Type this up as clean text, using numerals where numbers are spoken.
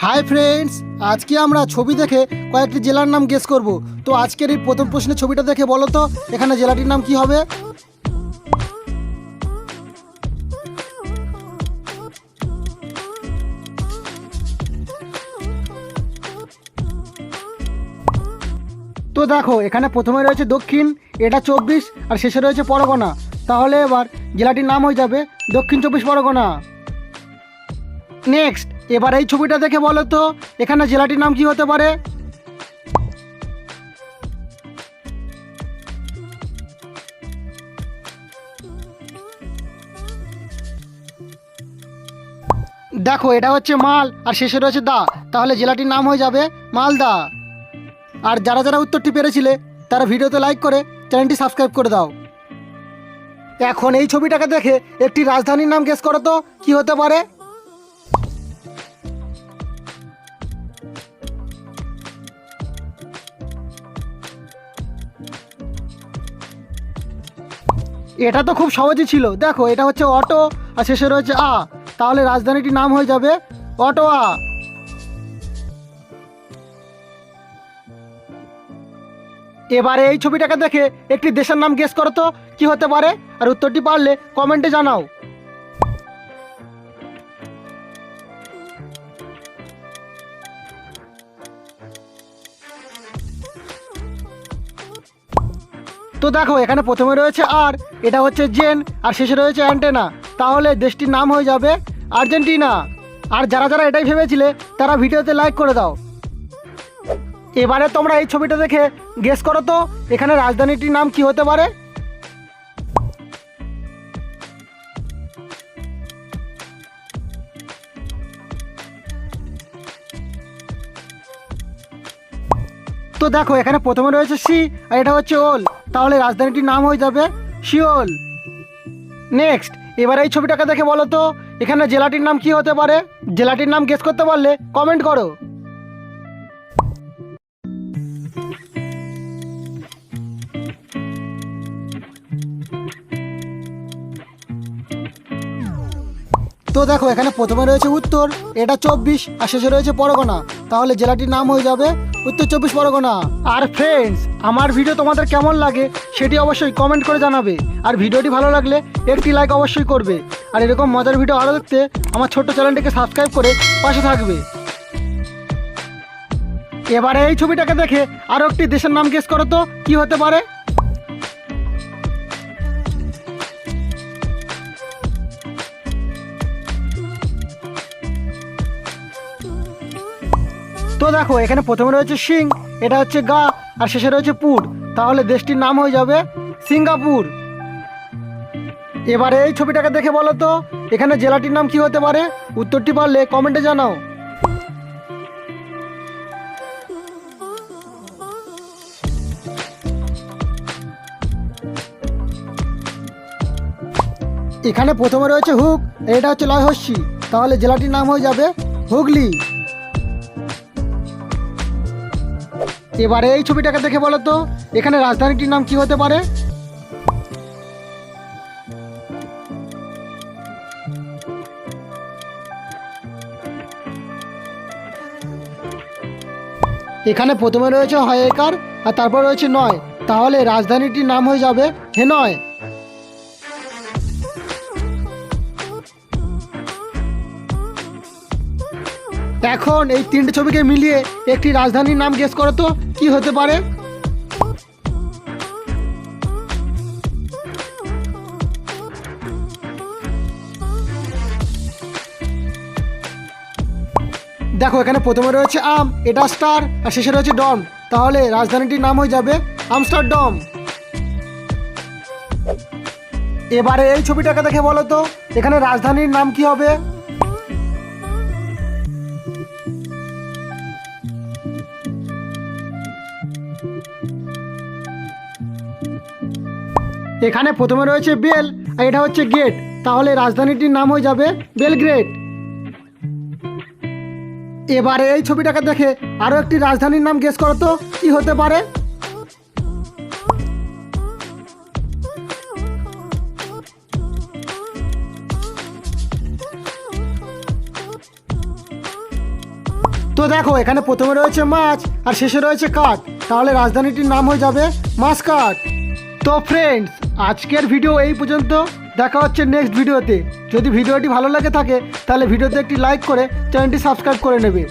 Hi friends, আজকে আমরা ছবি দেখে কয়েকটি জেলার নাম গেস করব। তো আজকের এই প্রথম প্রশ্নের ছবিটা দেখে বলো তো এখানে জেলাটির নাম কি হবে? তো দেখো এখানে প্রথমে রয়েছে দক্ষিণ, এটা 24 আর শেষে রয়েছে পরগনা। তাহলে এবার জেলাটির নাম হয়ে যাবে দক্ষিণ 24 পরগনা। নেক্সট, এবার এই ছবিটা দেখে বলো তো এখানে জেলাটির নাম কি হতে পারে? দেখো এটা হচ্ছে মাল আর শেষে রয়েছে দা, তাহলে জেলাটির নাম হয়ে যাবে মালদা। আর যারা যারা উত্তরটি পেরেছিলে তারা ভিডিওতে লাইক করে চ্যানেলটি সাবস্ক্রাইব করে দাও। এখন এই ছবিটাকে দেখে একটি রাজধানীর নাম গেস করো তো কি হতে পারে? এটা তো খুব সহজই ছিল। দেখো এটা হচ্ছে অটো আর শেষে রয়েছে আ, তাহলে রাজধানীটির নাম হয়ে যাবে অটোয়া। এবারে এই ছবিটাকে দেখে একটি দেশের নাম গেস করো তো কি হতে পারে, আর উত্তরটি পারলে কমেন্টে জানাও। তো দেখো এখানে প্রথমে রয়েছে আর, এটা হচ্ছে জেন আর শেষে রয়েছে অ্যান্টেনা, তাহলে দেশটির নাম হয়ে যাবে আর্জেন্টিনা। আর যারা যারা এটাই ভেবেছিলে তারা ভিডিওতে লাইক করে দাও। এবারে তোমরা এই ছবিটা দেখে গেস করো তো এখানে রাজধানীটির নাম কি হতে পারে? তো দেখো এখানে প্রথমে রয়েছে সি আর এটা হচ্ছে ওল, তাহলে রাজধানীটির নাম হয়ে যাবে সিওল। নেক্সট, এবার এই ছবিটাকে দেখে বলো তো এখানে জেলাটির নাম কি হতে পারে? জেলাটির নাম গেস করতে পারলে কমেন্ট করো। তো দেখো এখানে প্রথমে রয়েছে উত্তর, এটা 24 আর শেষে রয়েছে পরগনা, তাহলে জেলাটির নাম হয়ে যাবে উত্তর 24 পরগনা। আর ফ্রেন্ডস, আমার ভিডিও তোমাদের কেমন লাগে সেটি অবশ্যই কমেন্ট করে জানাবে। আর ভিডিওটি ভালো লাগলে একটি লাইক অবশ্যই করবে। আর এরকম মজার ভিডিও আরও দেখতে আমার ছোট্ট চ্যানেলটিকে সাবস্ক্রাইব করে পাশে থাকবে। এবারে এই ছবিটাকে দেখে আরও একটি দেশের নাম গেস করো তো কি হতে পারে? তো দেখো এখানে প্রথমে রয়েছে সিং, এটা হচ্ছে গা আর শেষে রয়েছে পুর, তাহলে দেশটির নাম হয়ে যাবে সিঙ্গাপুর। এবারে এই ছবিটাকে দেখে বলো তো এখানে জেলাটির নাম কি হতে পারে? উত্তরটি পারলে কমেন্টে জানাও। এখানে প্রথমে রয়েছে হুক, এটা হচ্ছে লয় হস্যি, তাহলে জেলাটির নাম হয়ে যাবে হুগলি। এবারে এই ছবিটাকে দেখে বলো তো এখানে রাজধানীটির নাম কি হতে পারে? এখানে প্রথমে রয়েছে হয়েকার আর তারপর রয়েছে নয়, তাহলে রাজধানীটির নাম হয়ে যাবে হেনয়। এখন এই তিনটে ছবিকে মিলিয়ে একটি রাজধানীর নাম গেস করো তো কি হতে পারে? দেখো এখানে প্রথমে রয়েছে আম, এটা স্টার আর শেষে রয়েছে ডন, তাহলে রাজধানীটির নাম হয়ে যাবে আমস্টারডাম। এবারে এই ছবিটাকে দেখে বলো তো এখানে রাজধানীর নাম কি হবে? এখানে প্রথমে রয়েছে বেল আর এটা হচ্ছে গেট, তাহলে রাজধানীটির নাম হয়ে যাবে বেলগ্রেড। এবারে এই ছবিটাকে দেখে আরও একটি রাজধানীর নাম গেস করো তো কি হতে পারে? তো দেখো এখানে প্রথমে রয়েছে মাছ আর শেষে রয়েছে কাঠ, তাহলে রাজধানীটির নাম হয়ে যাবে মাসকাট। তো ফ্রেন্ডস, আজকের ভিডিও এই পর্যন্ত। দেখা হচ্ছে নেক্সট ভিডিওতে। যদি ভিডিওটি ভালো লাগে থাকে তাহলে ভিডিওতে একটি লাইক করে চ্যানেলটি সাবস্ক্রাইব করে নেবে।